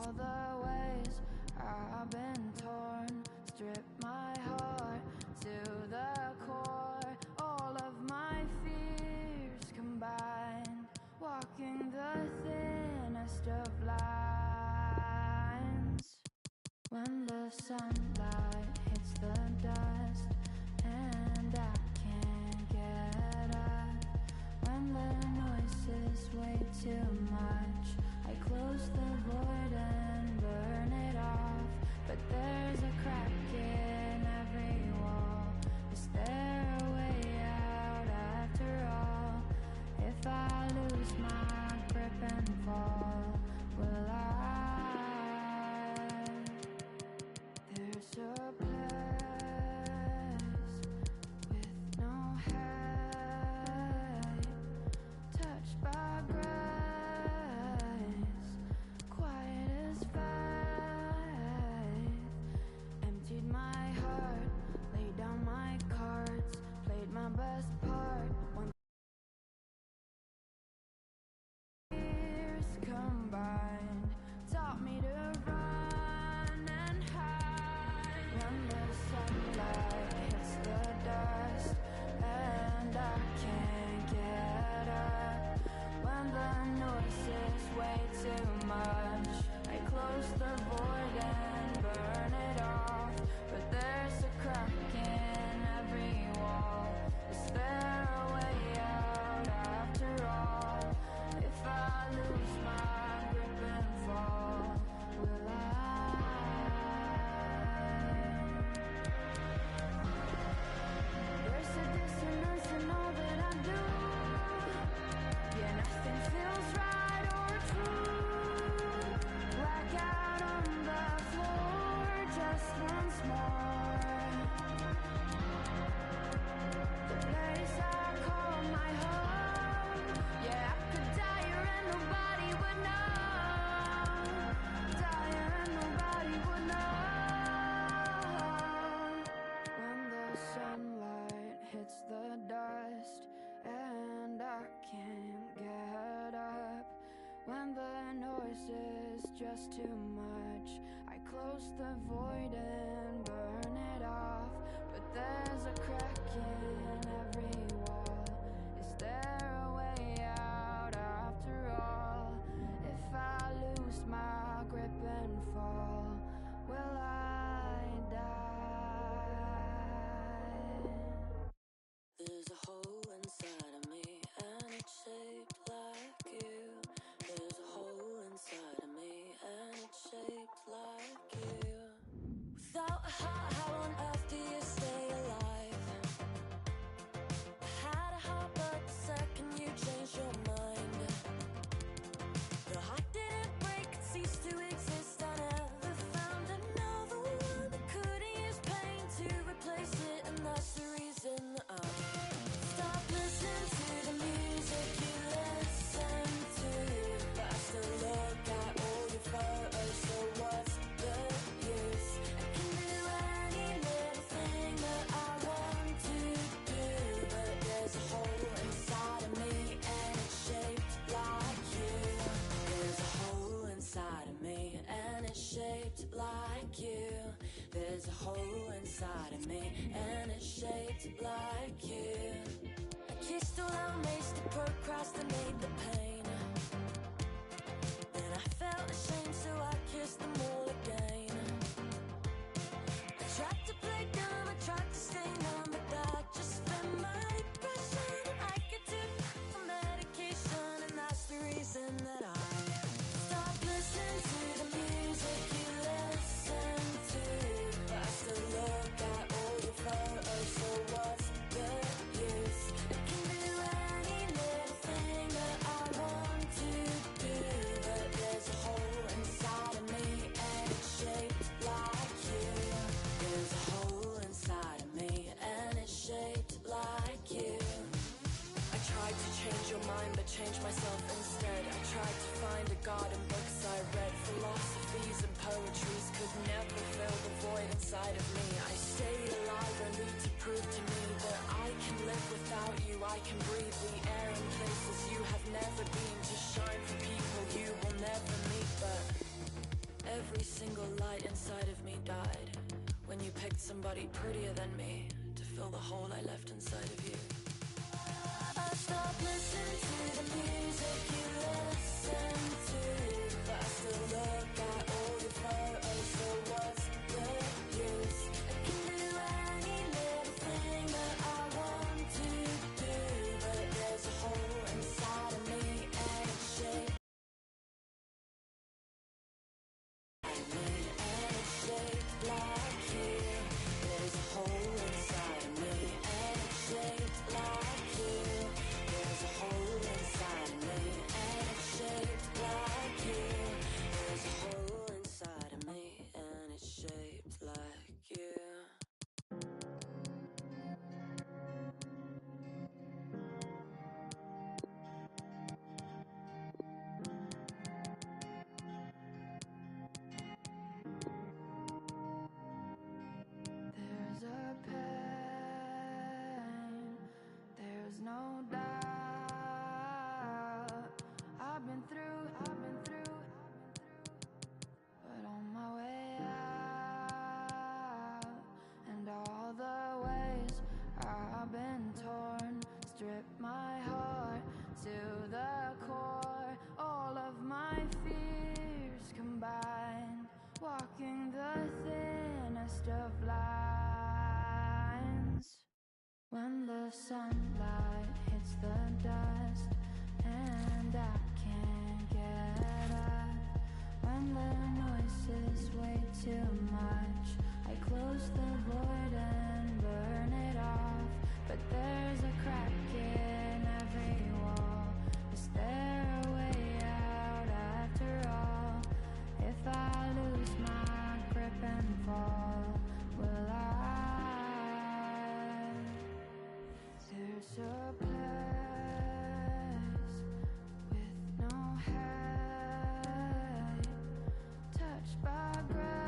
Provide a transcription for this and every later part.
all the ways I've been torn, strip my heart to the core, all of my fears combined, walking the thinnest of lines. When the sunlight hits the dust and I can't get up, when the noise is way too much, I close the void and burn it off. But there's a crack in every wall. Is there a way out after all? If I lose my grip and fall, will I? There's a place with no height, touched by grace, quiet as faith. Emptied my heart, laid down my cards, played my best part. When years combined taught me to run and hide. When the sunlight hits the dust and I can't get up, when the noise is way too much, I close the void and burn it off. But there's a crack in every wall. Is there a way out after all? If I lose my grip and fall, will I? There's a dissonance in all that I do. Yeah, nothing feels right or true. Blackout on the floor just once more. The place I call my home. Yeah, I could die here and nobody would know. Die here and nobody would know. When the sunlight hits the dust and I can't get up, when the noise is just too much, I close the void and burn it off. But there's a crack in every wall. Is there a way out after all? If I lose my grip and fall, will I die? There's a hole inside of me and it's shaped like you. There's a hole inside of me and it's shaped like you. Without a heart, how on earth do you stay alive? I had a heart, but the second you changed your mind, the heart didn't break, it ceased to exist. I never found another one that couldn't use pain to replace it, and that's the reason I stop listening to the music you listen to. But I still look at all your photos, so what's the use? I can do any little thing that I want to do, but there's a hole inside of me and it's shaped like you. There's a hole inside of me and it's shaped like you. There's a hole inside of me and it's shaped like you. I kissed all our mates to procrastinate the pain. Then I felt ashamed, so I kissed them all again. I tried to play dumb, I tried to stay numb, but that just fed my depression. I could do for medication, and that's the reason that I stopped listening to the music you listen to. But I still look at all your photos, so what's the use? I can do any little thing that I want to do, but there's a hole inside of me and it's shaped like you. There's a hole inside of me and it's shaped like you. I tried to change your mind, but changed myself instead. I tried to find a God in books I read. Philosophies and poetries could never fill the void inside of me. I stayed alive only to prove to me that I can live without you. I can breathe the air in places you have never been, to shine for people you will never meet. But Every single light inside of me died when you picked somebody prettier than me to fill the hole I left inside of you. I stopped listening to the music you listen to, but I still look at all your photos, so what's the use? I can do any little thing that I want to do, but there's a hole inside of me and it's shaped like you. There's a hole inside of me and it's shaped like you. There's a hole inside of me and it's shaped like you. There's a hole inside of me and it's shaped like you. There's a pain, there's no doubt. I've been through, but on my way out, and all the ways I've been torn, strip my heart to the core. All of my fears combined, walking the thinnest of lines. When the sunlight hits the dust and I can't get up, when the noise is way too much, I close the void and burn it off. But there's a crack in every wall. Is there a way out after all? If I lose my grip and fall, will I? There's a place with no hate, touched by grace,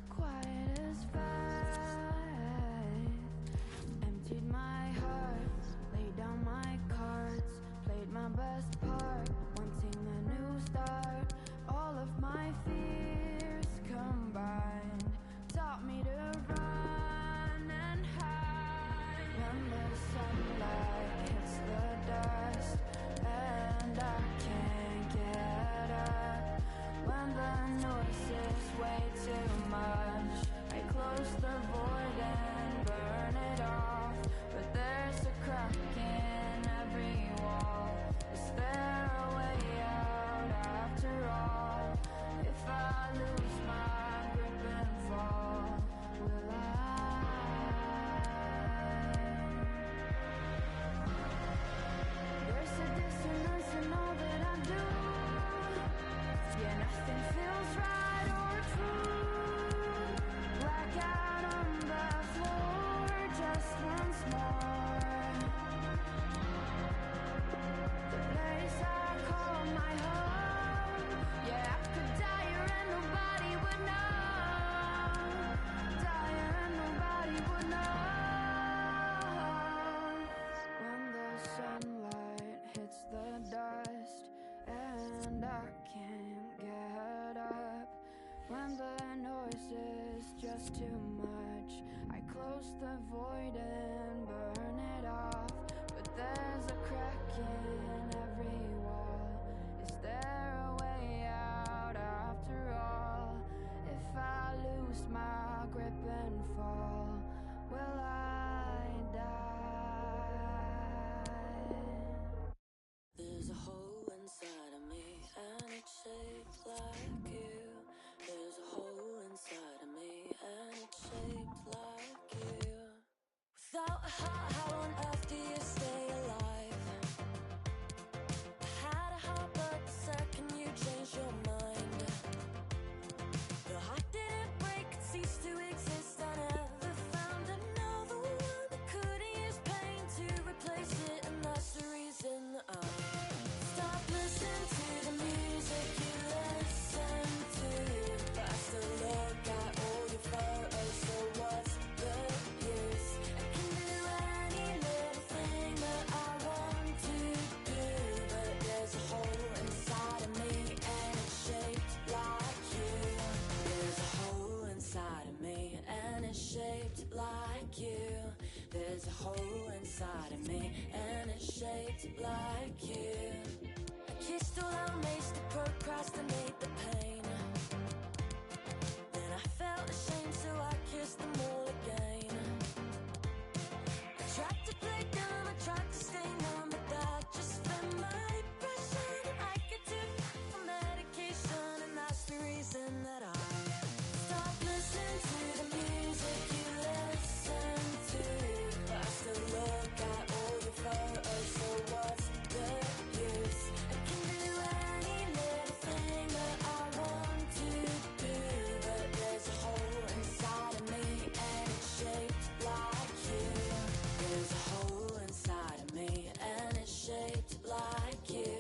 quiet as faith. Emptied my heart, laid down my cards, played my best part, wanting a new start. All of my fears combined taught me to run and hide. When the sunlight hits the dust and I can't get up, when the noise is way too much, I close the void and burn it off. But there's a crack in every wall. Is there a way out after all? If I lose my grip and fall, will I? There's a dissonance in all that I do. Yeah, nothing feels right or true. Blackout on the floor just once more. The place I call my home. Yeah, I could die here and nobody would know. Die here and nobody would know. When the sunlight hits the dust and I can't get up, when the noise is just too much, I close the void and burn it off. But there's a crack in every wall. Is there a way out after all? If I lose my grip and fall, will I die? There's a hole inside of me and it's shaped like you. There's a hole inside of me and it's shaped like you. Without a heart, how on earth do you stay alive? I had a heart, but the second you changed your mind, the heart didn't break, it ceased to exist. I never found another one that couldn't use pain to replace it, and that's the reason I stop listening to the music you listen to, but I still look at all your photos, so what's the use? I can do like you. There's a hole inside of me, and it's shaped like you. I kissed all our mates to procrastinate the pain. Then I felt ashamed, so I kissed them all again. I tried to play dumb, I tried to stay numb, but that just fit my depression. I could do for medication, and that's the reason that I stopped listening to the music you listen to. But I still look at all your photos, so what's the use? I can do any little thing that I want to do, but there's a hole inside of me, and it's shaped like you. There's a hole inside of me, and it's shaped like you.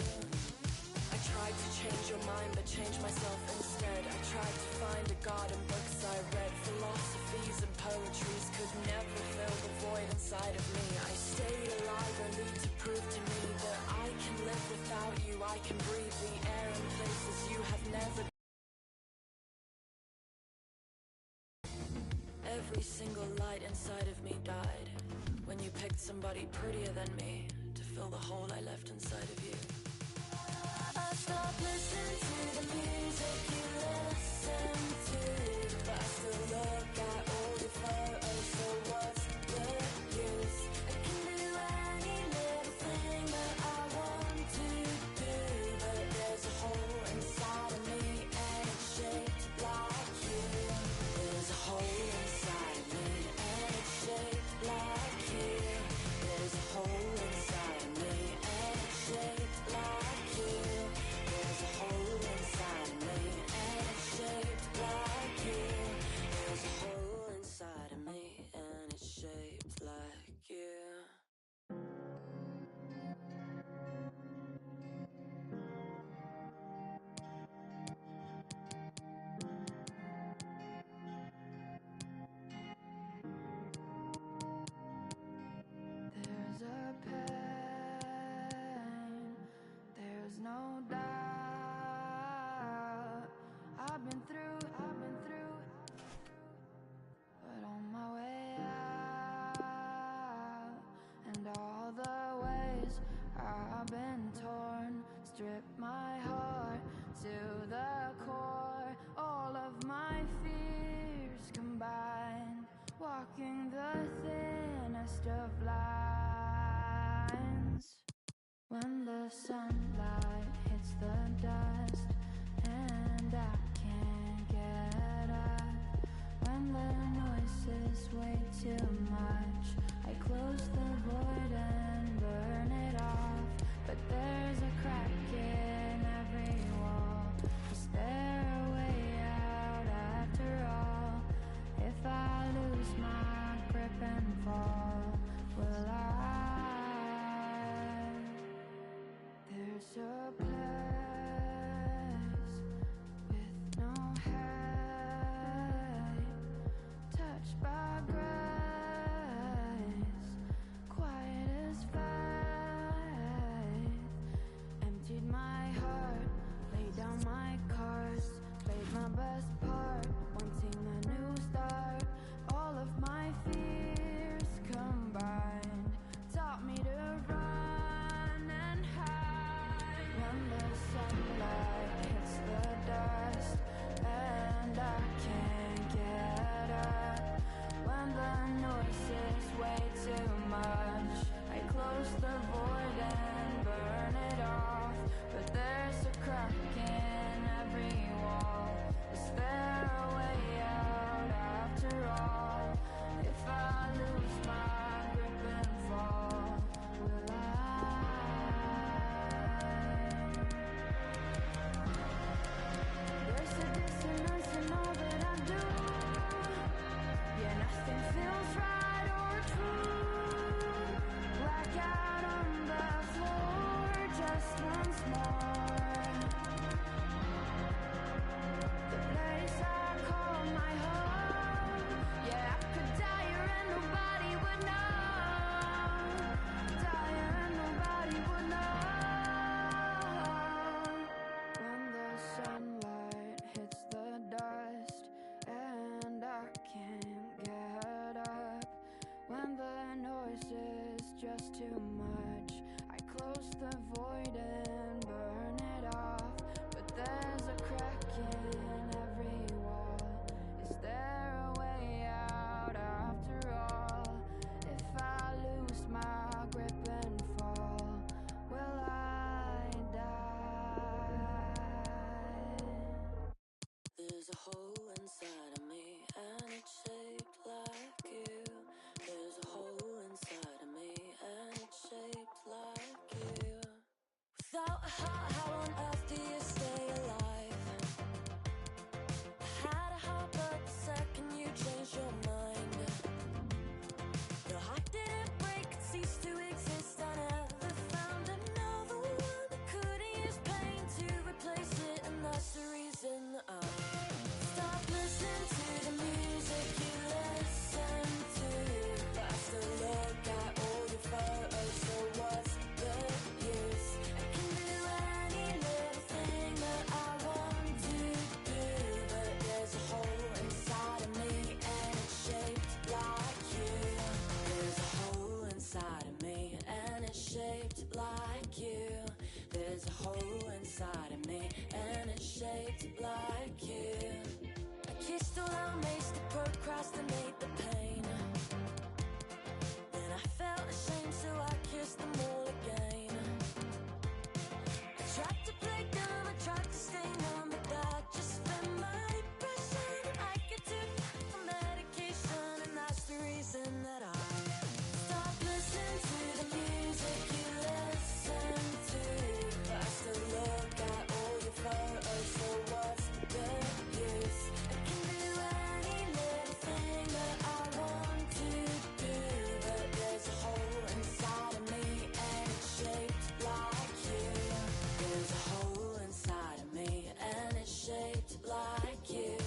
I tried to change your mind, but changed myself instead. I tried to find a God in books I read. Philosophies and poetries could never fill the void inside of me. I stayed alive only to prove to me that I can live without you. I can breathe the air in places you have never. Every single light inside of me died when you picked somebody prettier than me to fill the hole I left inside of you. I stopped listening to the music you listen to, but I still look at all your photos, so what's the use? I can do any little thing that I want to do, but there's a hole inside of me, and it's shaped like you. There's a hole inside of me, and it's shaped like you. There's a hole inside of me, and it's shaped like you. There's a hole inside of me, and it's shaped like you. There's a hole inside of me, and it's shaped like you. There's a pain, there's no doubt. I've been through, but on my way out, and all the ways I've been torn, strip my heart to the core. All of my fears combined, walking the thinnest of lines. When the sunlight hits the dust and I can't get up, when the noise is way too much, I close the void and burn it off. But there's a crack in every wall. Is there a way out after all? If I lose my grip and fall, will I? There's a place with no height, touched by grace, just too much. I close the void and burn it off, but there's a crack in every wall. Is there a way out after all? If I lose my grip and fall, will I die? There's a hole inside of me and it's shaped like you. There's a hole inside of me and it's shaped like you. Without a heart, how on earth do you stay alive? I had a heart, but the second you changed your mind, your heart didn't break, it ceased to exist. I never found another one that couldn't use pain to replace it, and that's the reason I stop listening to the music you listen to. But I still look at all your photos, so what's the use? I can do any little thing that I want to do, but there's a hole inside of me and it's shaped like you. There's a hole inside of me and it's shaped like you. There's a hole inside of me and it's shaped like you. I kissed all our mates to procrastinate the pain. Then I felt ashamed, so I kissed them all again. I tried to play dumb, I tried to stay numb, but that just spent my depression. I could do the medication, and that's the reason that I stopped listening to the music you listen to. But I still look at all your photos, so what's the use? I can do any little thing that I want to do, but there's a hole inside of me and it's shaped like you. There's a hole inside of me and it's shaped like you.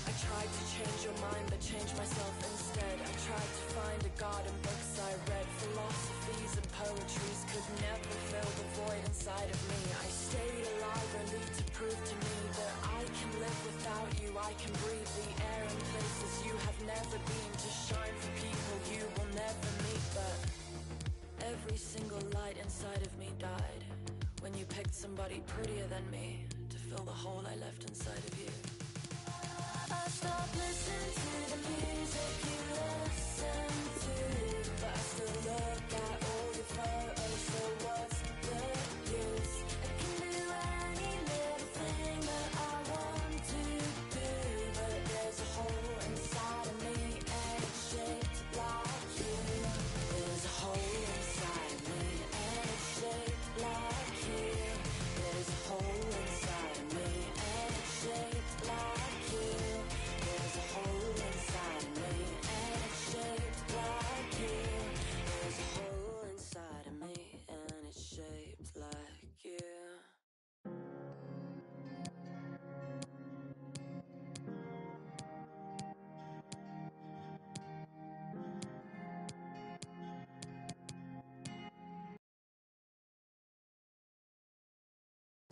I tried to change your mind, but changed myself instead. I tried to find a God in books I read. Philosophies and poetries could never fill the void inside of me. I stayed alive only to prove to me that I can live without you. I can breathe the air in places you have never been, to shine for people you will never meet. But every single light inside of me died when you picked somebody prettier than me to fill the hole I left inside of you. I stopped listening to the music you listen to, but I still look at all your photos, so what's the use? I can do any little thing that I want to do, but there's a hole inside of me and it's shaped like you. There's a hole inside of me and it's shaped like you. There's a hole inside of me and it's shaped like you. There's a hole inside of me and it's shaped like you. There's a hole inside of me and it's shaped like you.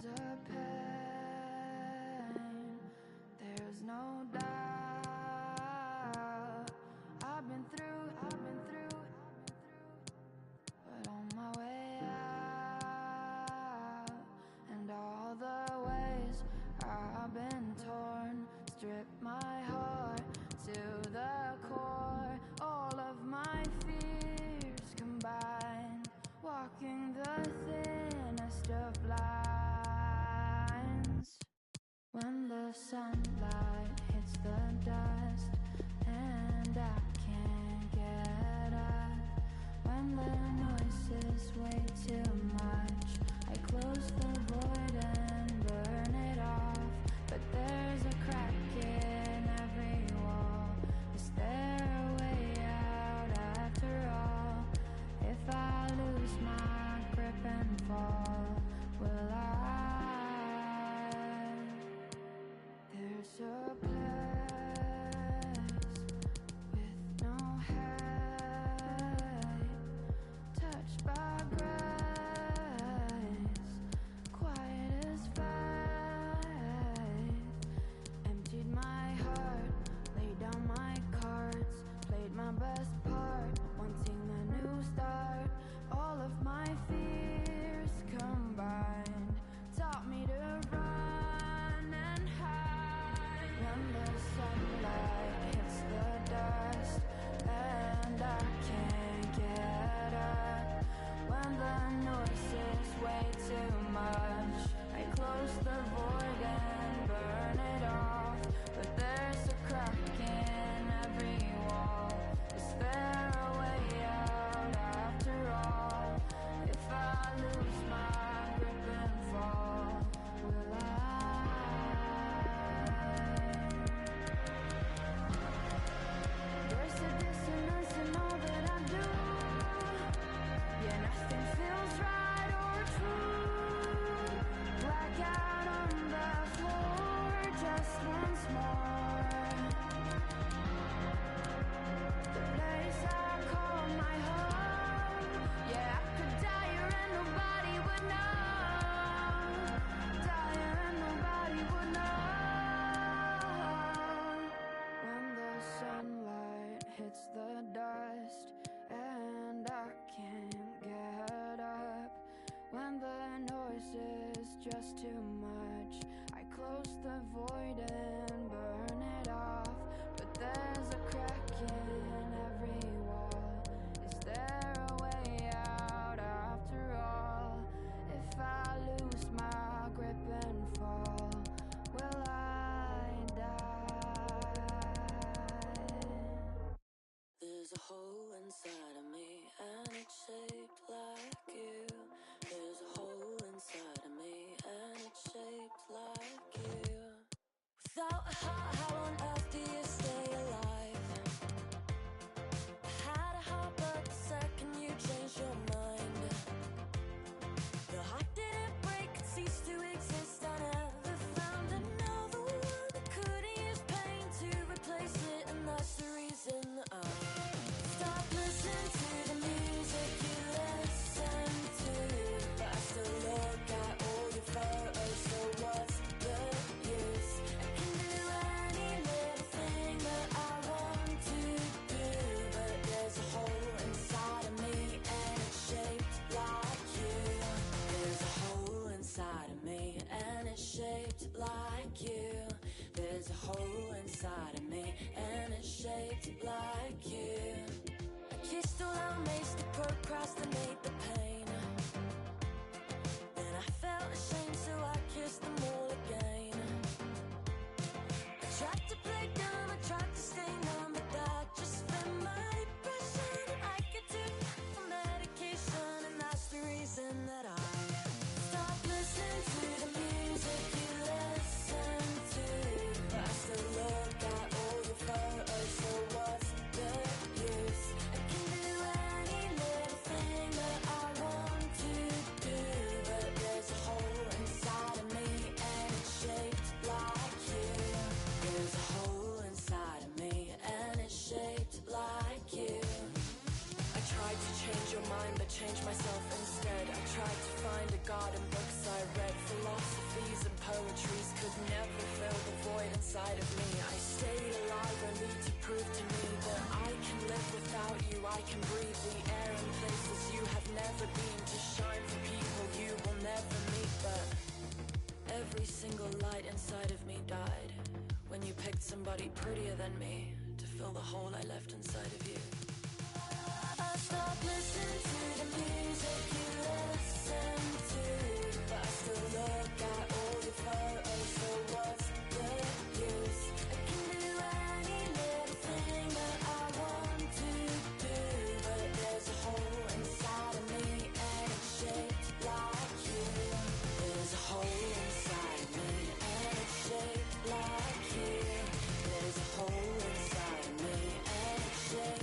There's a pain, there's no doubt. I've been through, but on my way out, and all the ways I've been torn, strip my heart to the core. All of my fears combined, walking the thinnest of lines. When the sunlight hits the dust and I can't get up, when the noise is way too much, I close the void and burn it off. But there's a crack in every wall. Is there a way out after all? If I lose my grip and fall, will I? There's a place with no height, touched by grace, quiet as faith, empty of my fears combined taught me to run and hide when the sunlight hits the dust and I can't get up. When the noise is way too much, I close the void and burn it off. But there's a crack in every wall. Is there a way out after all? If I lose my grip and fall, will I? There's a dissonance in all that I do. Yeah, nothing feels right or true. Blackout on the floor just once more. The place I call my home. Yeah, I could die here and nobody would know. Die here and nobody would know. When the sunlight hits the dust and I can't get up. When the noise is just too much, I close the void and burn it off. But there's a crack in every wall. Is there a way out after all? If I lose my grip and fall, will I die? There's a hole inside of me and it's shaped like you. There's a hole inside of me and it's shaped like you. Without a heart, how on earth do you stay alive? I had a heart, but the second you changed your mind, the heart didn't break, it ceased to exist. I never found another one that couldn't use pain to replace it, and that's the reason I stop listening to the music you listen to. But I still look at all your photos, so what's the use? I can do any little thing that I want to do, but there's a hole inside of me and it's shaped like you. There's a hole inside of me and it's shaped like you. There's a hole inside of me and it's shaped like you. I kissed all our mates to procrastinate the pain. Then I felt ashamed, so I kissed them all again. I tried to play dumb, I tried to stay numb, but that just fit my depression. I could do for medication, and that's the reason that I stopped listening to the music you listen to. But I still look at all your photos, so what's the use? I can do any little thing that I want to do, but there's a hole inside of me and it's shaped like you. There's a hole inside of me and it's shaped like you. I tried to change your mind, but changed myself instead. I tried to find a God in books I read. Philosophies and poetries could never fill the void inside of me. I stayed alive only to prove to me that I can live without you. I can breathe the air in places you have never been, to shine for people you will never meet. But every single light inside of me died when you picked somebody prettier than me to fill the hole I left inside of you. I stopped listening to the music you listen to, but I still look at all your photos, so what's the use? I can do any little thing that I want to do, but there's a hole inside of me and it's shaped like you. There's a hole inside of me and it's shaped like you. There's a hole inside of me and it's shaped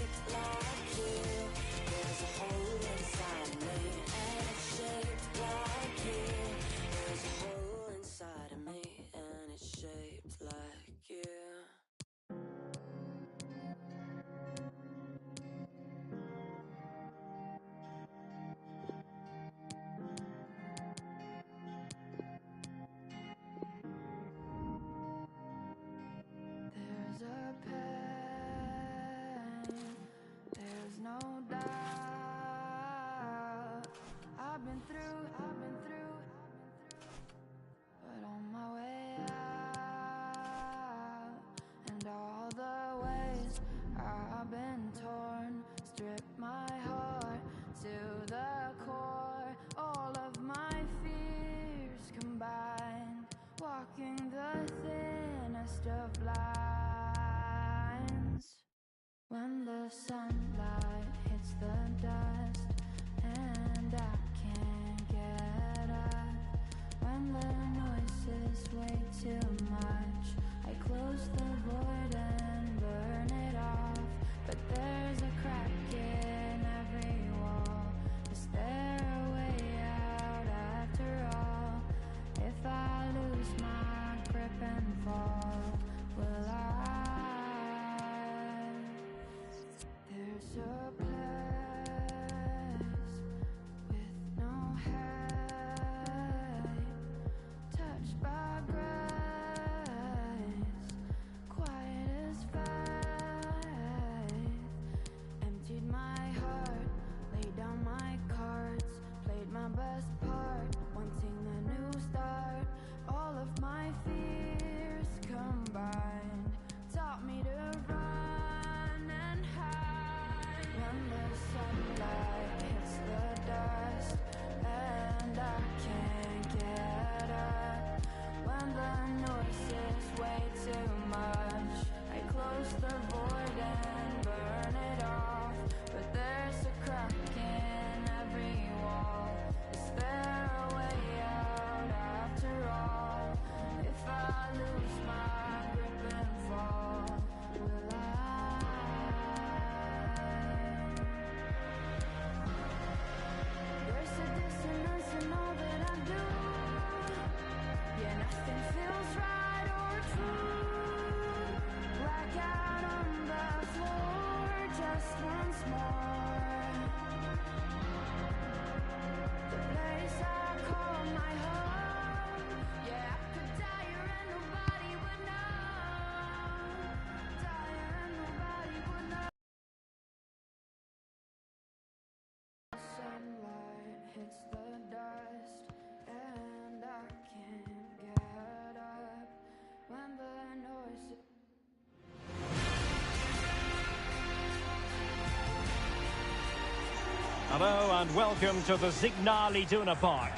Hello and welcome to the Signal Iduna Park.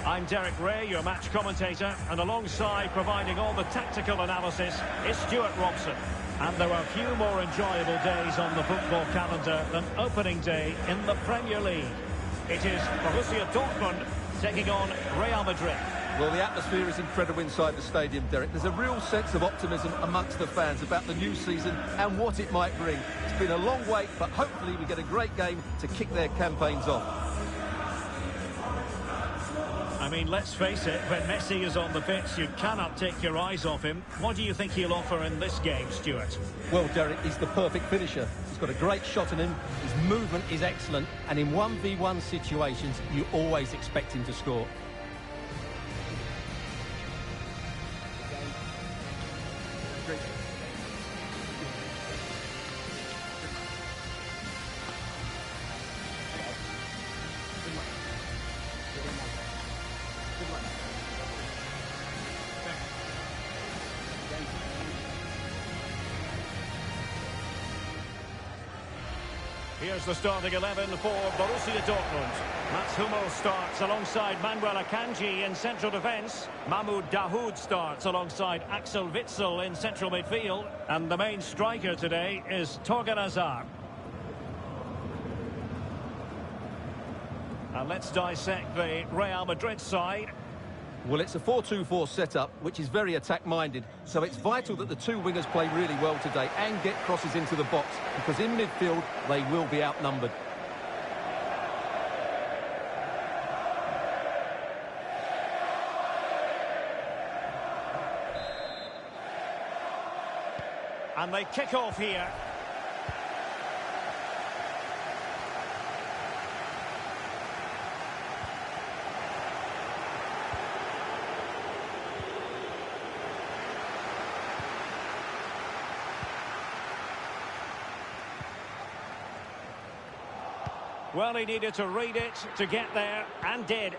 I'm Derek Ray, your match commentator, and alongside providing all the tactical analysis is Stuart Robson. And there are few more enjoyable days on the football calendar than opening day in the Premier League. It is Borussia Dortmund taking on Real Madrid. Well, the atmosphere is incredible inside the stadium, Derek. There's a real sense of optimism amongst the fans about the new season and what it might bring. It's been a long wait, but hopefully we get a great game to kick their campaigns off. I mean, let's face it, when Messi is on the pitch, you cannot take your eyes off him. What do you think he'll offer in this game, Stuart? Well, Derek, he's the perfect finisher. He's got a great shot in him, his movement is excellent, and in 1v1 situations, you always expect him to score. Here's the starting 11 for Borussia Dortmund. Mats Hummels starts alongside Manuel Akanji in central defence. Mahmoud Dahoud starts alongside Axel Witsel in central midfield. And the main striker today is Torgan Hazard. And let's dissect the Real Madrid side. Well, it's a 4-2-4 setup, which is very attack-minded, so it's vital that the two wingers play really well today and get crosses into the box, because in midfield, they will be outnumbered. And they kick off here. Well, he needed to read it to get there, and did.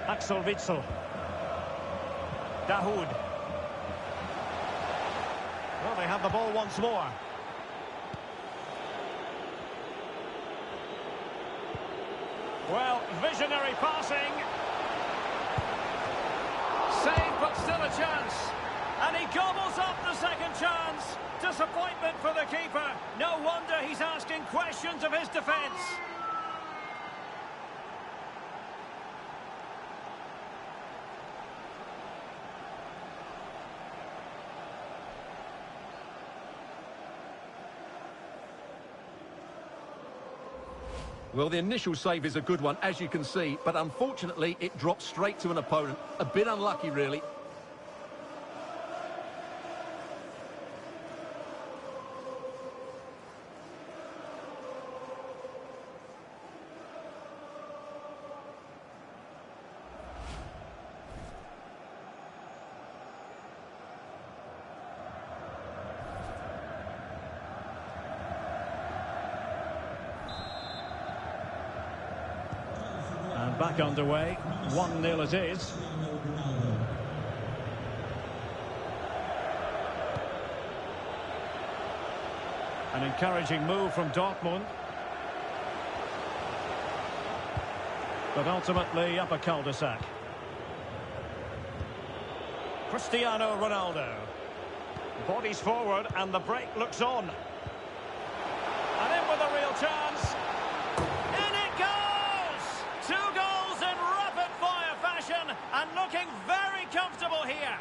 Axel Witsel. Dahoud. Well, they have the ball once more. Well, visionary passing. Save, but still a chance. And he gobbles up the second chance. Disappointment for the keeper. No wonder he's asking questions of his defence. Well, the initial save is a good one, as you can see, but unfortunately it dropped straight to an opponent. A bit unlucky, really. Back underway, 1-0 it is. An encouraging move from Dortmund. But ultimately up a cul-de-sac. Cristiano Ronaldo. Bodies forward and the break looks on. And in with a real chance. In it goes! 2 goals in rapid-fire fashion and looking very comfortable here.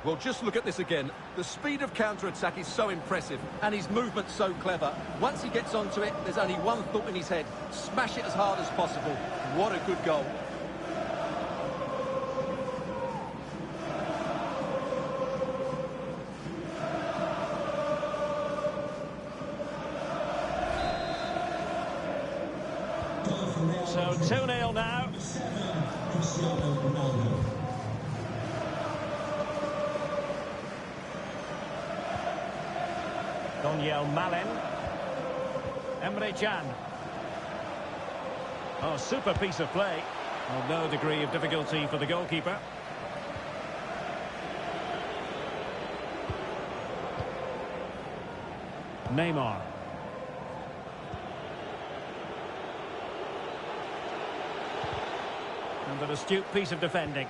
Well, just look at this again. The speed of counter-attack is so impressive, and his movement's so clever. Once he gets onto it, there's only one thought in his head. Smash it as hard as possible. What a good goal. So 2-0 now. Daniel Malen. Emre Can. Oh, super piece of play. Well, no degree of difficulty for the goalkeeper. Neymar. And an astute piece of defending.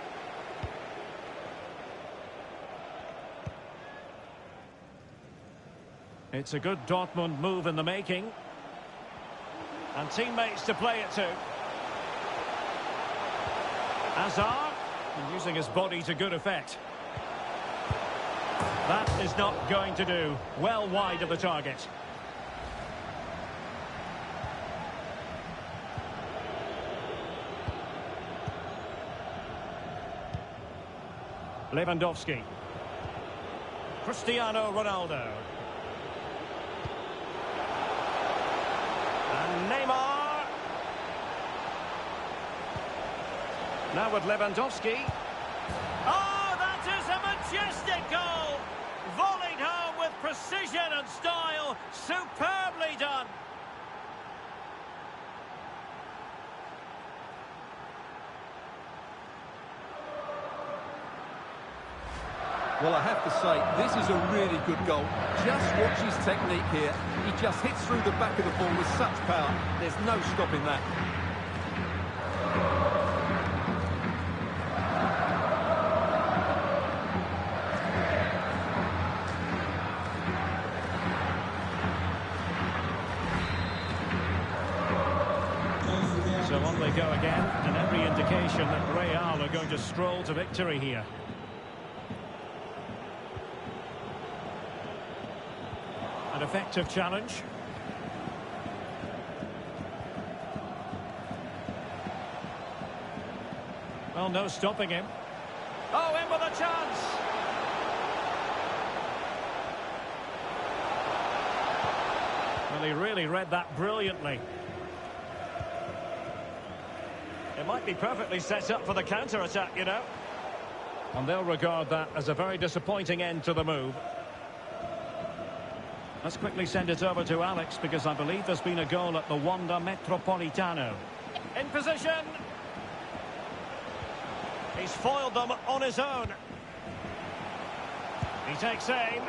It's a good Dortmund move in the making. And teammates to play it to. Hazard, using his body to good effect. That is not going to do. Well wide of the target. Lewandowski. Cristiano Ronaldo. And Neymar. Now with Lewandowski. Oh, that is a majestic goal! Volleyed home with precision and style. Superbly done. Well, I have to say, this is a really good goal. Just watch his technique here. He just hits through the back of the ball with such power. There's no stopping that. So on they go again, and every indication that Real are going to stroll to victory here. An effective challenge. Well, no stopping him. Oh, in with a chance! Well, he really read that brilliantly. It might be perfectly set up for the counter-attack, you know. And they'll regard that as a very disappointing end to the move. Let's quickly send it over to Alex, because I believe there's been a goal at the Wanda Metropolitano. In position. He's foiled them on his own. He takes aim.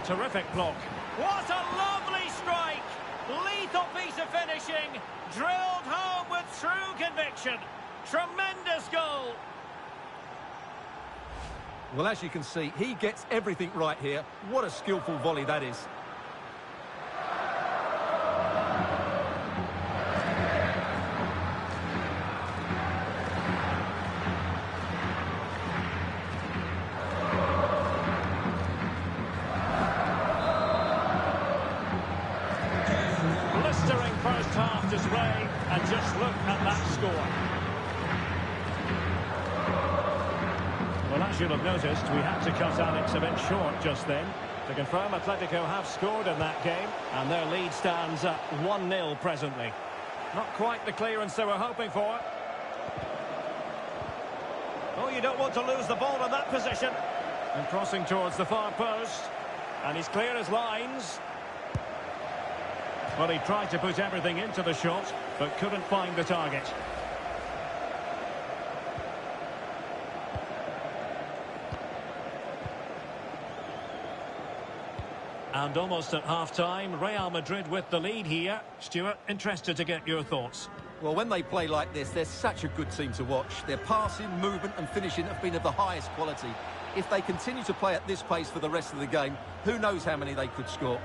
Terrific block. What a lovely strike! Lethal piece of finishing. Drilled home with true conviction. Tremendous goal. Well, as you can see, he gets everything right here. What a skillful volley that is. Blistering first half display, and just look at that score. Well, as you'll have noticed, we had to cut Alex a bit short just then. To confirm, Atletico have scored in that game, and their lead stands at 1-0 presently. Not quite the clearance they were hoping for. Oh, you don't want to lose the ball in that position. And crossing towards the far post. And he's clear as lines. Well, he tried to put everything into the shot, but couldn't find the target. And almost at half-time, Real Madrid with the lead here. Stuart, interested to get your thoughts. Well, when they play like this, they're such a good team to watch. Their passing, movement and finishing have been of the highest quality. If they continue to play at this pace for the rest of the game, who knows how many they could score.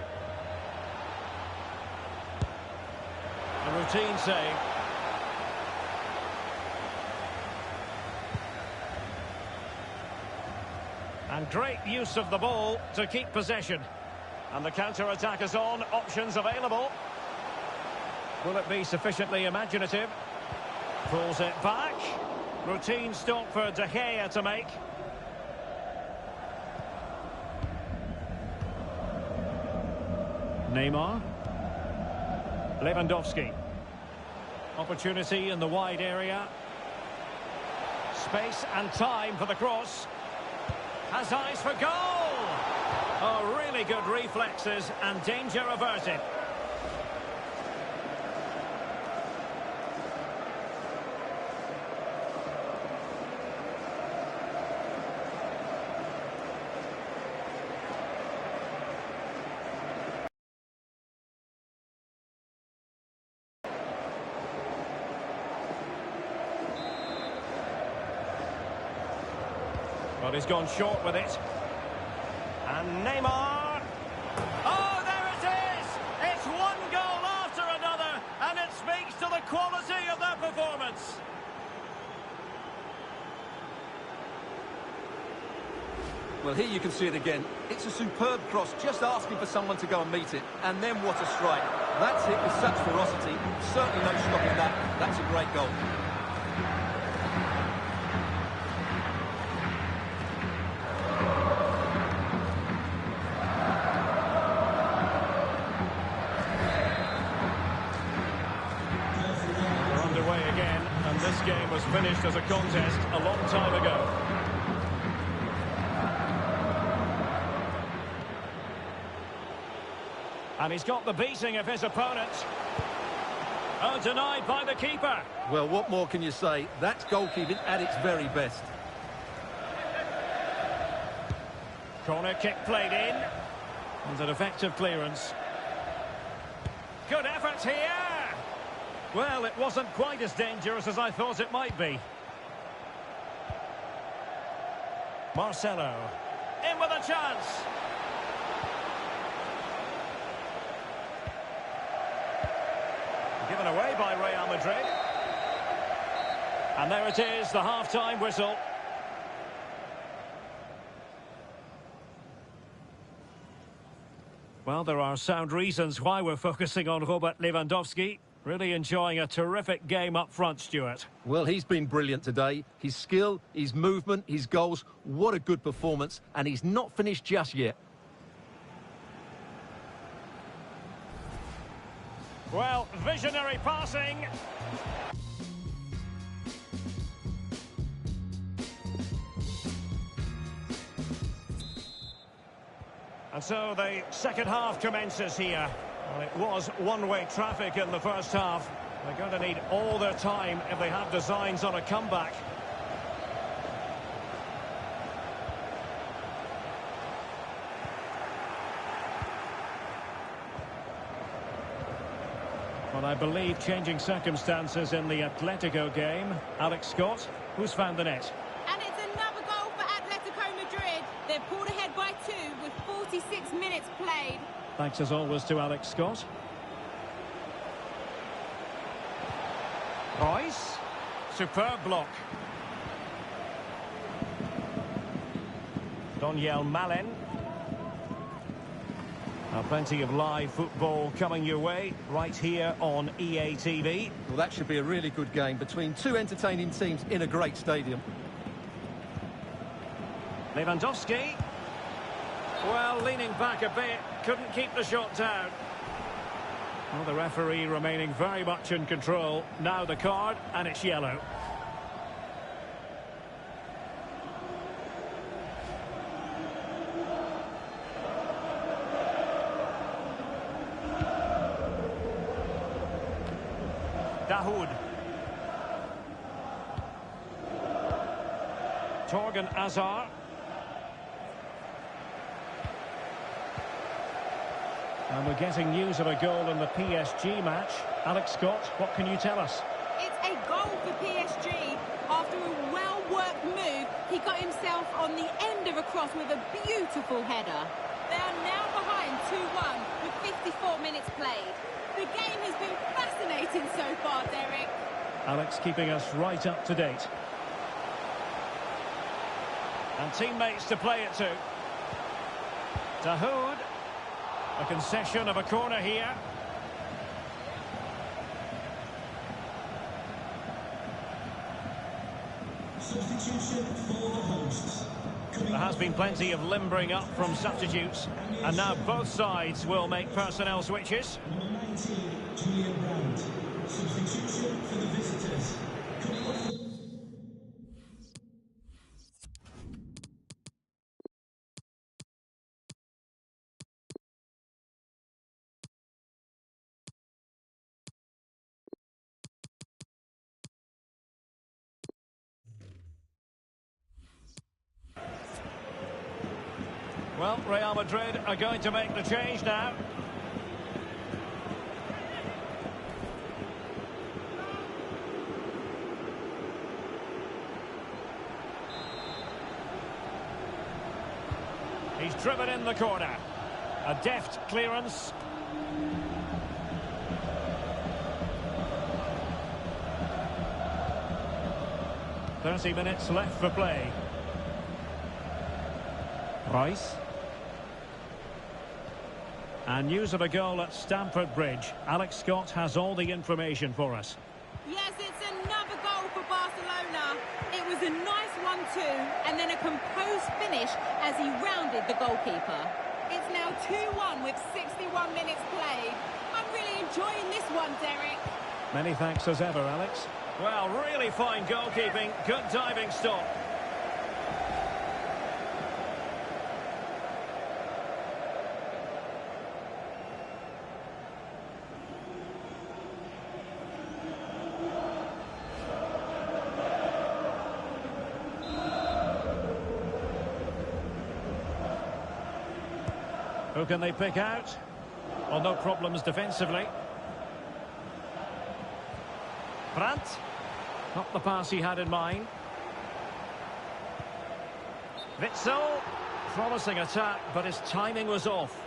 A routine save. And great use of the ball to keep possession. And the counter-attack is on, options available. Will it be sufficiently imaginative? Pulls it back. Routine stop for De Gea to make. Neymar. Lewandowski. Opportunity in the wide area. Space and time for the cross. Has eyes for goal! Oh, really good reflexes and danger averted. But he's gone short with it. And Neymar. Oh, there it is! It's one goal after another, and it speaks to the quality of their performance. Well, here you can see it again. It's a superb cross, just asking for someone to go and meet it. And then what a strike. That's hit with such ferocity. Certainly no stopping that. That's a great goal. This game was finished as a contest a long time ago. And he's got the beating of his opponent. Oh, denied by the keeper. Well, what more can you say? That's goalkeeping at its very best. Corner kick played in. And an effective clearance. Good effort here. Well, it wasn't quite as dangerous as I thought it might be. Marcelo. In with a chance. Given away by Real Madrid. And there it is, the half-time whistle. Well, there are sound reasons why we're focusing on Robert Lewandowski. Really enjoying a terrific game up front, Stuart. Well, he's been brilliant today. His skill, his movement, his goals, what a good performance. And he's not finished just yet. Well, visionary passing. And so the second half commences here. Well, it was one-way traffic in the first half. They're going to need all their time if they have designs on a comeback. Well, I believe changing circumstances in the Atletico game. Alex Scott, who's found the net? And it's another goal for Atletico Madrid. They're pulled ahead by 2 with 46 minutes played. Thanks as always to Alex Scott. Royce. Superb block. Donyell Malen. Now, plenty of live football coming your way right here on EA TV. Well, that should be a really good game between two entertaining teams in a great stadium. Lewandowski. Well, leaning back a bit, couldn't keep the shot down. Well, the referee remaining very much in control. Now the card, and it's yellow. Dahoud. Torgan Hazard. And we're getting news of a goal in the PSG match. Alex Scott, what can you tell us? It's a goal for PSG. After a well-worked move, he got himself on the end of a cross with a beautiful header. They are now behind 2-1 with 54 minutes played. The game has been fascinating so far, Derek. Alex keeping us right up to date. And teammates to play it to. Dahoud. A concession of a corner here. Substitution for the hosts. There has been plenty of limbering up from substitutes. And now both sides will make personnel switches. Number 19, Julian Brandt. Substitution for the visitors. Coming off Well, Real Madrid are going to make the change now. He's driven in the corner. A deft clearance. 30 minutes left for play. Rice. And news of a goal at Stamford Bridge. Alex Scott has all the information for us. Yes, it's another goal for Barcelona. It was a nice 1-2 and then a composed finish as he rounded the goalkeeper. It's now 2-1 with 61 minutes played. I'm really enjoying this one, Derek. Many thanks as ever, Alex. Well, really fine goalkeeping. Good diving stop. Who can they pick out? Well, no problems defensively. Brandt. Not the pass he had in mind. Witzel. Promising attack, but his timing was off.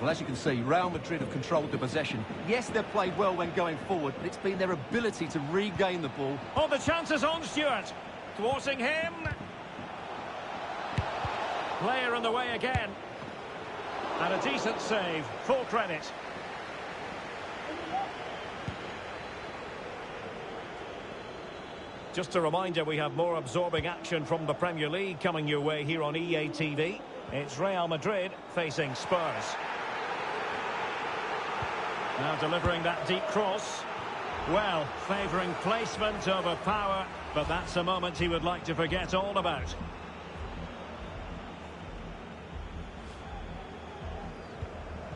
Well, as you can see, Real Madrid have controlled the possession. Yes, they've played well when going forward, but it's been their ability to regain the ball. Oh, the chance is on, Stewart. Thwarting him. Player in the way again. And a decent save. Full credit. Just a reminder, we have more absorbing action from the Premier League coming your way here on EA TV. It's Real Madrid facing Spurs. Now delivering that deep cross. Well, favouring placement over power, but that's a moment he would like to forget all about.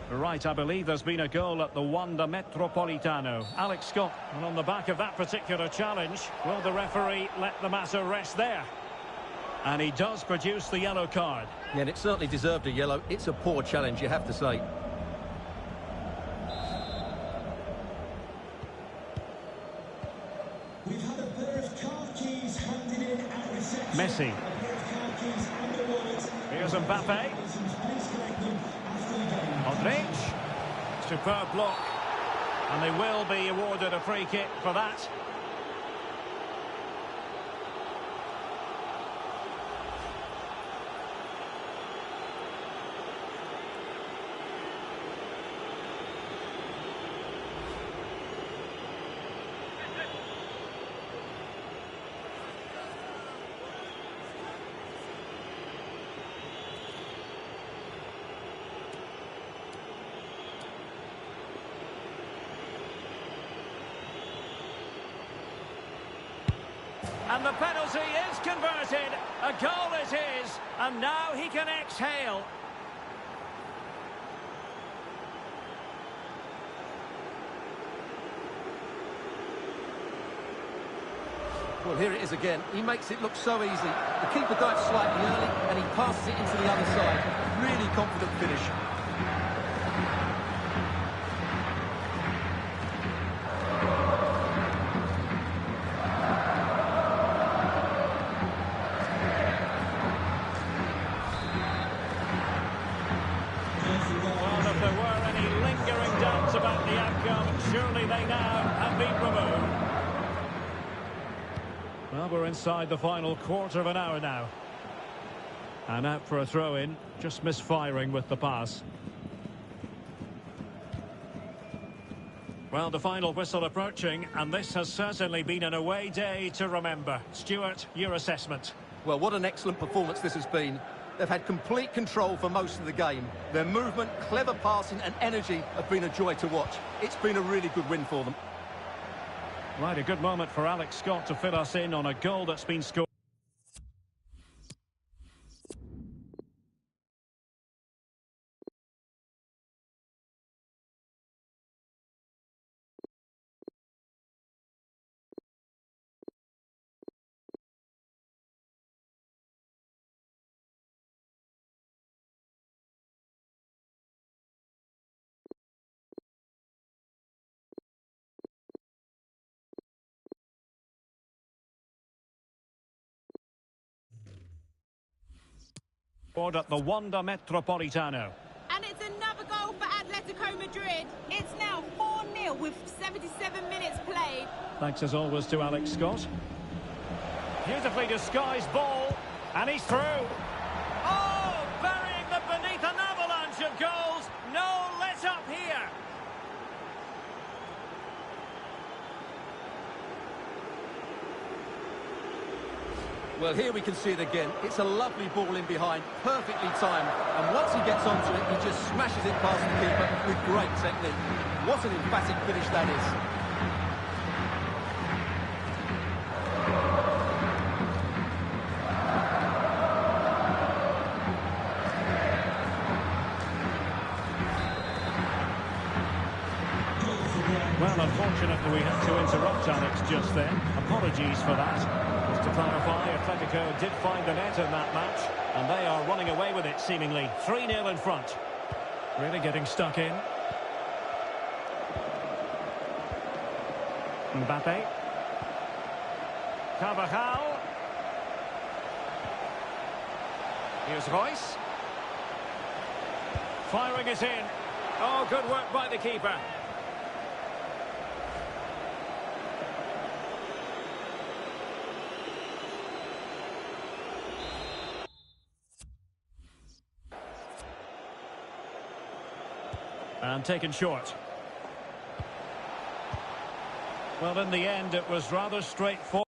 Right, I believe there's been a goal at the Wanda Metropolitano. Alex Scott, and on the back of that particular challenge, will the referee let the matter rest there? And he does produce the yellow card. Yeah, and it certainly deserved a yellow. It's a poor challenge, you have to say. We've had a pair of car keys handed in at reception. Messi. A pair of car keys and a wallet. Here's Mbappe. Please collect them after the game. Modric. Superb block. And they will be awarded a free kick for that. And the penalty is converted. A goal is his. And now he can exhale. Well, here it is again. He makes it look so easy. The keeper dives slightly early, and he passes it into the other side. Really confident finish. Well, if there were any lingering doubts about the outcome, surely they now have been removed. Well, we're inside the final quarter of an hour now. And out for a throw-in, just misfiring with the pass. Well, the final whistle approaching, and this has certainly been an away day to remember. Stuart, your assessment? Well, what an excellent performance this has been. They've had complete control for most of the game. Their movement, clever passing and energy have been a joy to watch. It's been a really good win for them. Right, a good moment for Alex Scott to fill us in on a goal that's been scored. Scored at the Wanda Metropolitano. And it's another goal for Atletico Madrid. It's now 4-0 with 77 minutes played. Thanks as always to Alex Scott. Beautifully disguised ball, and he's through. Oh, burying them beneath an avalanche of goals. No let up here. Well, here we can see it again. It's a lovely ball in behind, perfectly timed. And once he gets onto it, he just smashes it past the keeper with great technique. What an emphatic finish that is. Well, unfortunately, we had to interrupt Alex just then. Apologies for that. Just to clarify, Atletico did find the net in that match, and they are running away with it, seemingly. 3-0 in front. Really getting stuck in. Mbappe. Carvajal. Here's Royce. Firing it in. Oh, good work by the keeper. And taken short. Well, in the end, it was rather straightforward.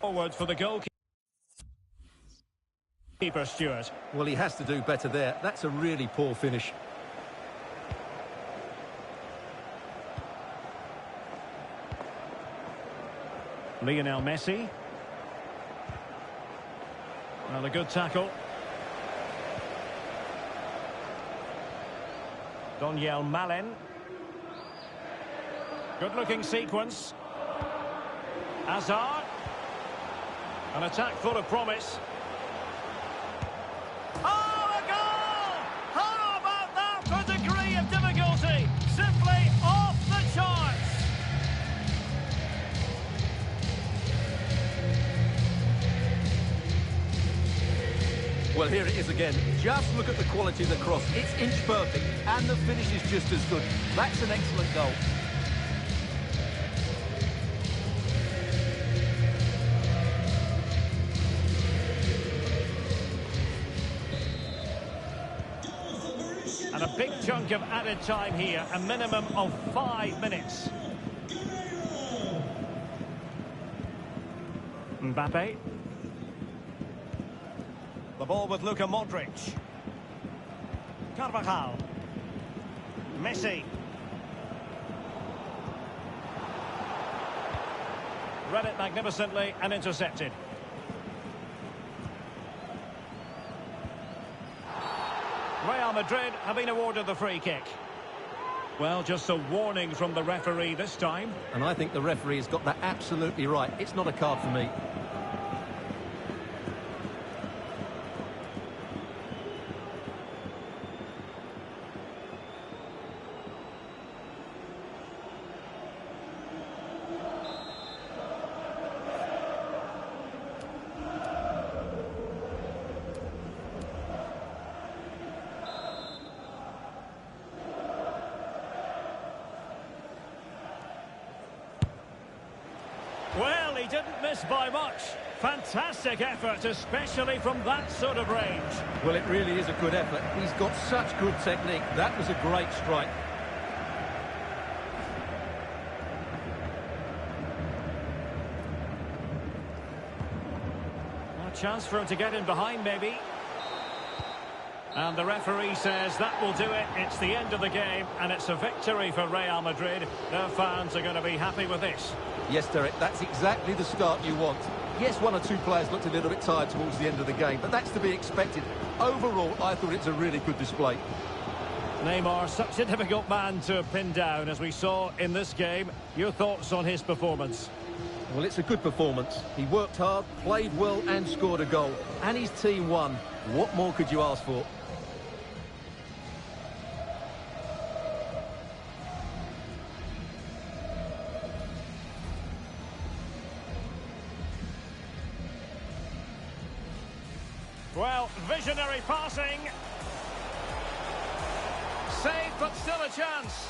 Forward for the goalkeeper, Stuart. Well, he has to do better there. That's a really poor finish. Lionel Messi. Well, a good tackle. Daniel Malen. Good-looking sequence. Hazard. An attack full of promise. Oh, a goal! How about that for degree of difficulty? Simply off the charts. Well, here it is again. Just look at the quality of the cross. It's inch perfect, and the finish is just as good. That's an excellent goal. And a big chunk of added time here, a minimum of 5 minutes. Mbappe. The ball with Luka Modric. Carvajal. Messi. Read it magnificently and intercepted. Real Madrid have been awarded the free kick. Well, just a warning from the referee this time. And I think the referee has got that absolutely right. It's not a card for me. Well, he didn't miss by much. Fantastic effort, especially from that sort of range. Well, it really is a good effort. He's got such good technique. That was a great strike. A chance for him to get in behind, maybe. And the referee says that will do it. It's the end of the game, and it's a victory for Real Madrid. Their fans are going to be happy with this. Yes, Derek, that's exactly the start you want. Yes, one or two players looked a little bit tired towards the end of the game, but that's to be expected. Overall, I thought it's a really good display. Neymar, such a difficult man to pin down, as we saw in this game. Your thoughts on his performance? Well, it's a good performance. He worked hard, played well and scored a goal. And his team won. What more could you ask for? Well, visionary passing. Saved, but still a chance.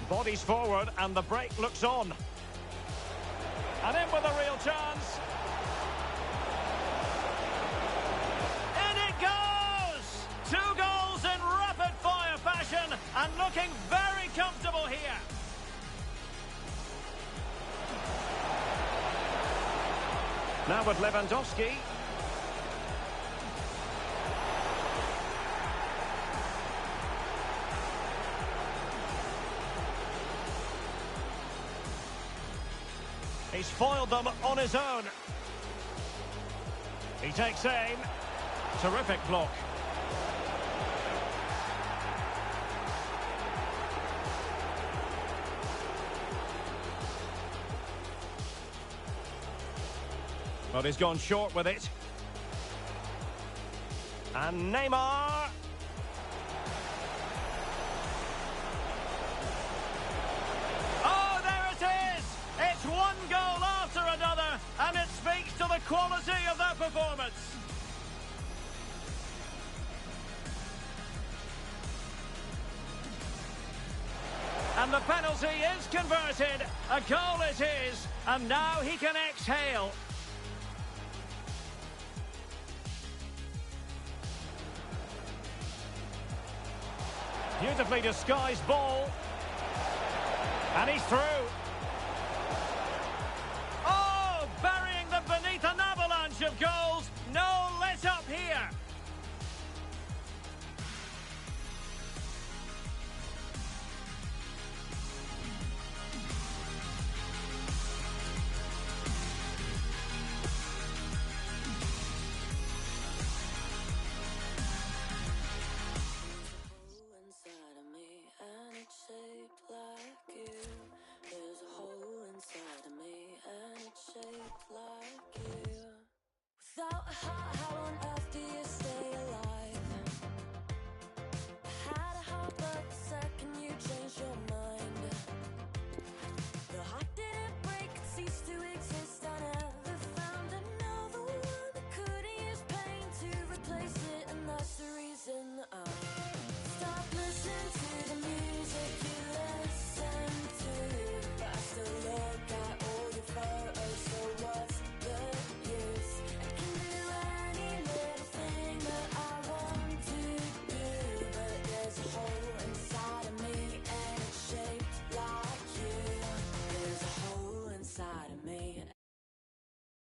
Bodies forward, and the break looks on. And in with a real chance. In it goes! 2 goals in rapid-fire fashion, and looking very comfortable here. Now with Lewandowski. He's foiled them on his own. He takes aim. Terrific block. But he's gone short with it. And Neymar. Oh, there it is! It's 1 goal after another, and it speaks to the quality of that performance. And the penalty is converted. A goal it is, and now he can exhale. Beautifully disguised ball. And he's through.